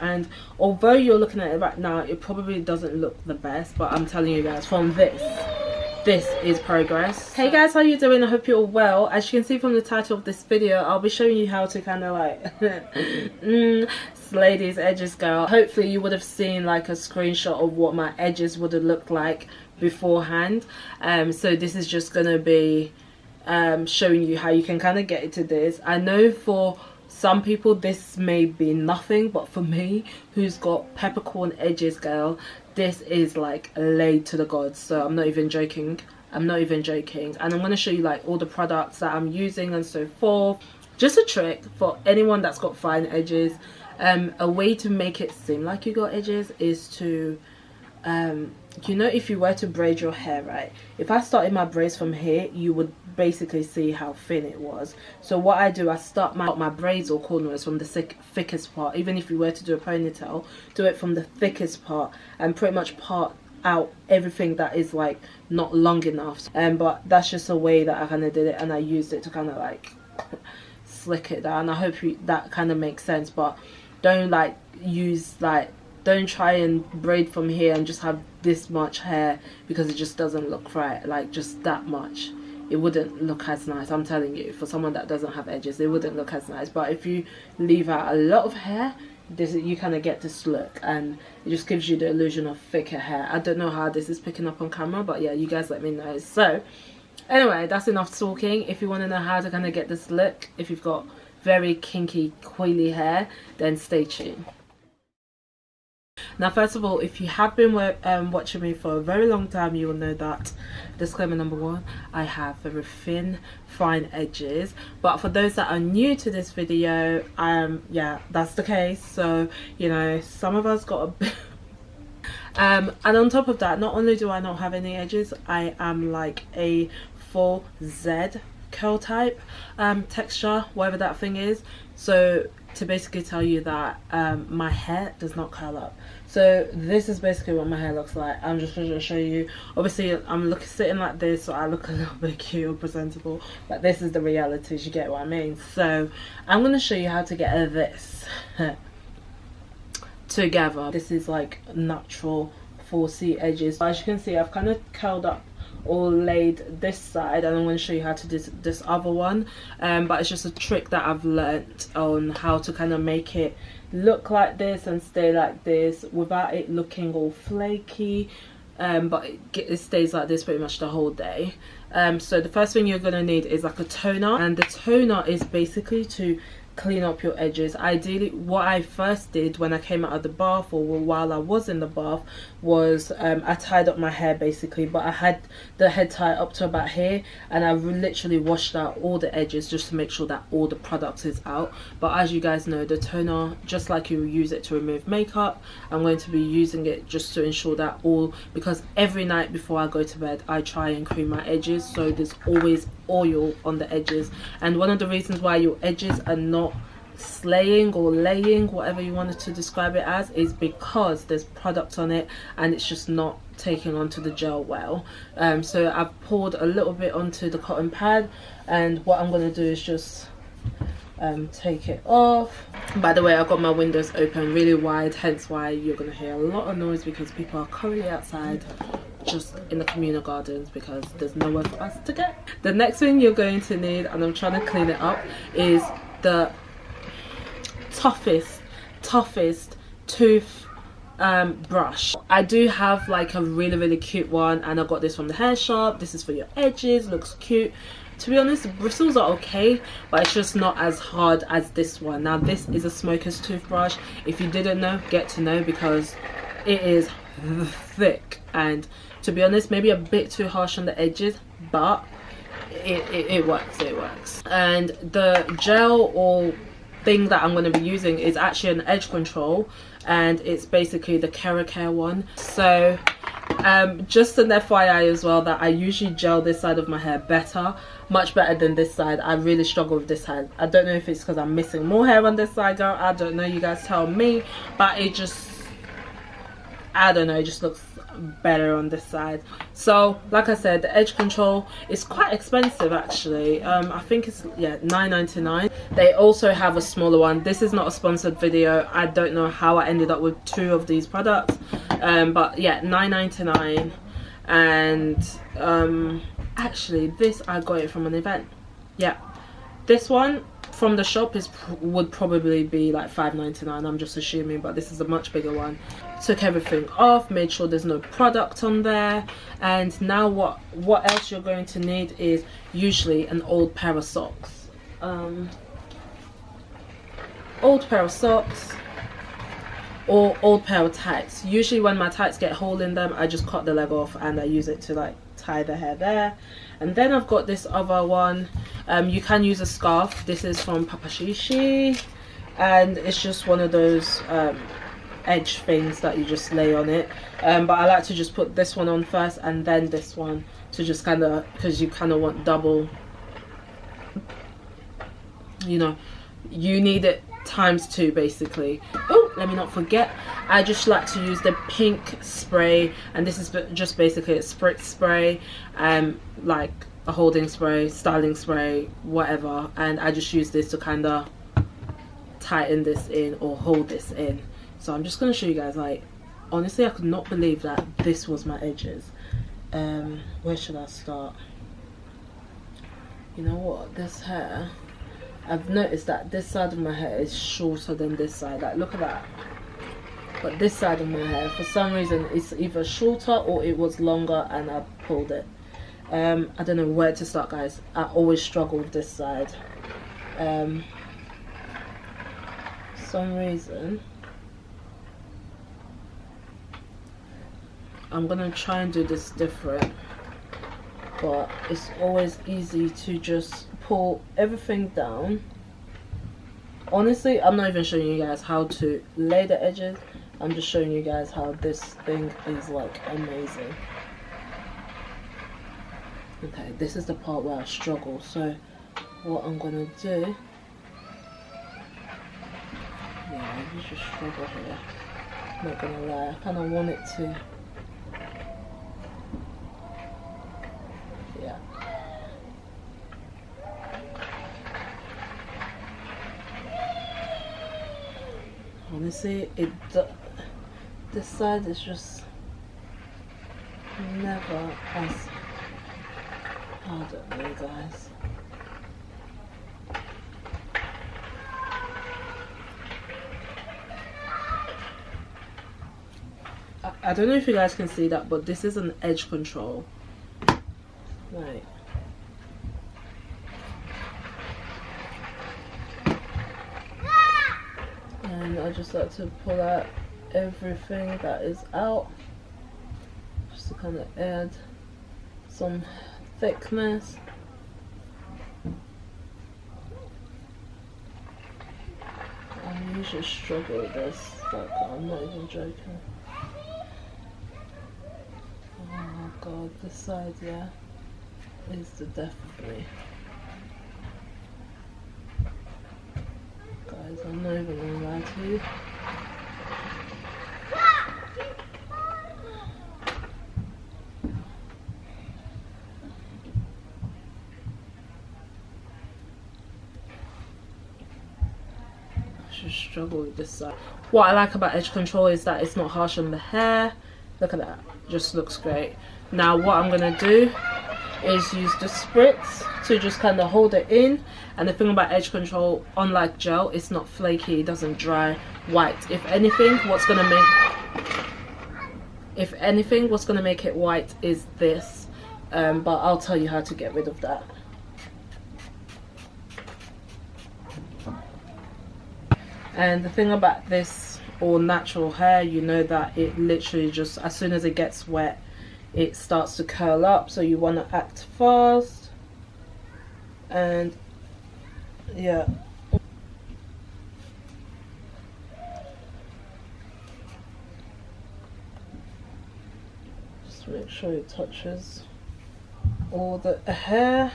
And although you're looking at it right now, it probably doesn't look the best, but I'm telling you guys, from this is progress. Hey guys, how you doing? I hope you're well. As you can see from the title of this video, I'll be showing you how to kind of like slay these edges, girl. Hopefully you would have seen like a screenshot of what my edges would have looked like beforehand. So this is just gonna be showing you how you can kind of get into this. I know for some people this may be nothing, but for me, who's got peppercorn edges, girl, this is like laid to the gods. So I'm not even joking. I'm not even joking. And I'm going to show you like all the products that I'm using and so forth. Just a trick for anyone that's got fine edges. A way to make it seem like you got edges is to you know, if you were to braid your hair, right, if I started my braids from here, you would basically see how thin it was. So what I do, I start my braids or cornrows from the thickest part. Even if you were to do a ponytail, do it from the thickest part and pretty much part out everything that is like not long enough. But that's just a way that I kind of did it, and I used it to kind of like slick it down. I hope that kind of makes sense. But don't like use like, don't try and braid from here and just have this much hair, because it just doesn't look right. Like just that much, it wouldn't look as nice. I'm telling you, for someone that doesn't have edges, it wouldn't look as nice. But if you leave out a lot of hair, you kind of get this look, and it just gives you the illusion of thicker hair. I don't know how this is picking up on camera, but yeah, you guys let me know. So anyway, that's enough talking. If you want to know how to kind of get this look, if you've got very kinky coily hair, then stay tuned. Now, first of all, if you have been watching me for a very long time, you will know that, disclaimer number one, I have very thin, fine edges. But for those that are new to this video, yeah, that's the case. So, you know, some of us got a bit and on top of that, not only do I not have any edges, I am like a full Z curl type texture, whatever that thing is. So to basically tell you that my hair does not curl up. So this is basically what my hair looks like. I'm just going to show you. Obviously I'm sitting like this, so I look a little bit cute or presentable, but this is the reality, you get what I mean. So I'm going to show you how to get this together. This is like natural 4C edges. As you can see, I've kind of curled up or laid this side, and I'm going to show you how to do this other one. But it's just a trick that I've learnt on how to kind of make it look like this and stay like this without it looking all flaky. But it stays like this pretty much the whole day. So the first thing you're going to need is like a toner, and the toner is basically to clean up your edges. Ideally, what I first did when I came out of the bath, or while I was in the bath, was I tied up my hair basically, but I had the head tie up to about here, and I literally washed out all the edges just to make sure that all the product is out. But as you guys know, the toner, just like you use it to remove makeup, I'm going to be using it just to ensure that because every night before I go to bed, I try and cream my edges, so there's always oil on the edges. And one of the reasons why your edges are not slaying or laying, whatever you wanted to describe it as, is because there's product on it and it's just not taking onto the gel well. So I've poured a little bit onto the cotton pad, and what I'm going to do is just take it off. By the way, I've got my windows open really wide, hence why you're going to hear a lot of noise, because people are currently outside just in the communal gardens because there's nowhere for us to go. The next thing you're going to need, and I'm trying to clean it up, is the toughest tooth brush. I do have like a really cute one, and I got this from the hair shop. This is for your edges, looks cute. To be honest, the bristles are okay, but it's just not as hard as this one. Now this is a smoker's toothbrush. If you didn't know, get to know, because it is thick, and to be honest, maybe a bit too harsh on the edges, but it works. And the gel or thing that I'm going to be using is actually an edge control, and it's basically the Keracare one. So just an FYI as well, that I usually gel this side of my hair much better than this side. I really struggle with this side. I don't know if it's because I'm missing more hair on this side, girl. I don't know, you guys tell me, but it just I don't know, it just looks better on this side. So like I said, the edge control is quite expensive actually. I think it's, yeah, $9.99. They also have a smaller one. This is not a sponsored video. I don't know how I ended up with 2 of these products, but yeah, $9.99. And actually this, I got it from an event. Yeah, this one from the shop would probably be like $5.99, I'm just assuming, but this is a much bigger one. Took everything off, made sure there's no product on there. And now what else you're going to need is usually an old pair of socks. Old pair of socks or old pair of tights. Usually when my tights get a hole in them, I just cut the leg off and I use it to like tie the hair there. And then I've got this other one. You can use a scarf. This is from Papashishi, and it's just one of those edge things that you just lay on it. But I like to just put this one on first and then this one, to just kind of, because you kind of want double, you know, you need it ×2 basically. Oh, let me not forget, I just like to use the pink spray, and this is just basically a spritz spray, like a holding spray, styling spray, whatever, and I just use this to kind of tighten this in or hold this in. So I'm just going to show you guys, like, honestly I could not believe that this was my edges. Where should I start? You know what, this hair, I've noticed that this side of my hair is shorter than this side. Like, look at that. But this side of my hair, for some reason, it's either shorter or it was longer and I pulled it. I don't know where to start, guys. I always struggle with this side. For some reason, I'm gonna try and do this different, but it's always easy to just pull everything down. Honestly, I'm not even showing you guys how to lay the edges. I'm just showing you guys how this thing is like amazing. Okay, this is the part where I struggle. So what I'm gonna do, yeah, you just struggle here. Not gonna lie, I kind of want it to, yeah. Honestly, this side is just never as, I don't know, guys. I don't know if you guys can see that, but this is an edge control. Right. And I just like to pull out everything that is out, just to kind of add some thickness. I usually struggle with this, like, I'm not even joking. Oh god, this side, yeah, is the death of me. Guys, I'm not even gonna lie to you. I just struggle with this side. What I like about edge control is that it's not harsh on the hair. Look at that, just looks great. Now what I'm gonna do is use the spritz to just kind of hold it in. And the thing about edge control, unlike gel, it's not flaky, it doesn't dry white. If anything, what's gonna make it white is this, but I'll tell you how to get rid of that. And the thing about this all natural hair, you know that it literally just, as soon as it gets wet, it starts to curl up, so you want to act fast. And yeah, just make sure it touches all the hair.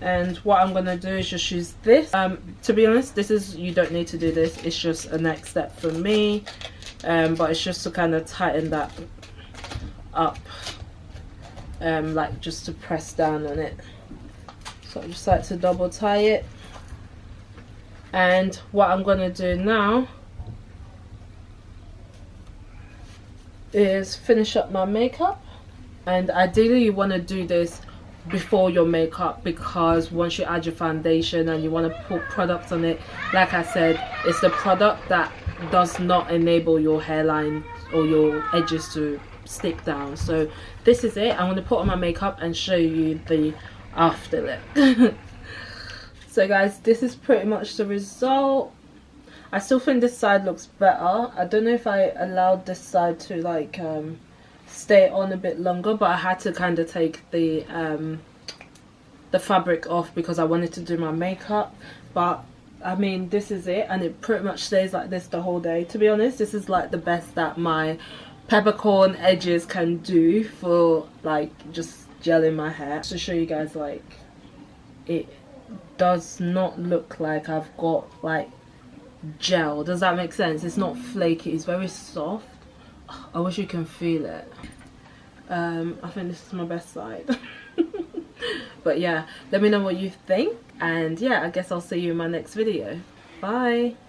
And what I'm gonna do is just use this. To be honest, this is, you don't need to do this, it's just a next step for me. but it's just to kind of tighten that up, like just to press down on it. So I just like to double tie it. And what I'm gonna do now is finish up my makeup. And ideally you want to do this before your makeup, because once you add your foundation and you want to put product on it, like I said, it's the product that does not enable your hairline or your edges to stick down. So this is it. I'm going to put on my makeup and show you the after look. So guys, this is pretty much the result. I still think this side looks better. I don't know if I allowed this side to like stay on a bit longer, but I had to kind of take the fabric off because I wanted to do my makeup. But I mean, this is it, and it pretty much stays like this the whole day. To be honest, this is like the best that my peppercorn edges can do for like just gelling my hair. To show you guys, like, it does not look like I've got like gel. Does that make sense? It's not flaky, it's very soft. I wish you can feel it. I think this is my best side. But yeah, let me know what you think, and yeah, I guess I'll see you in my next video. Bye.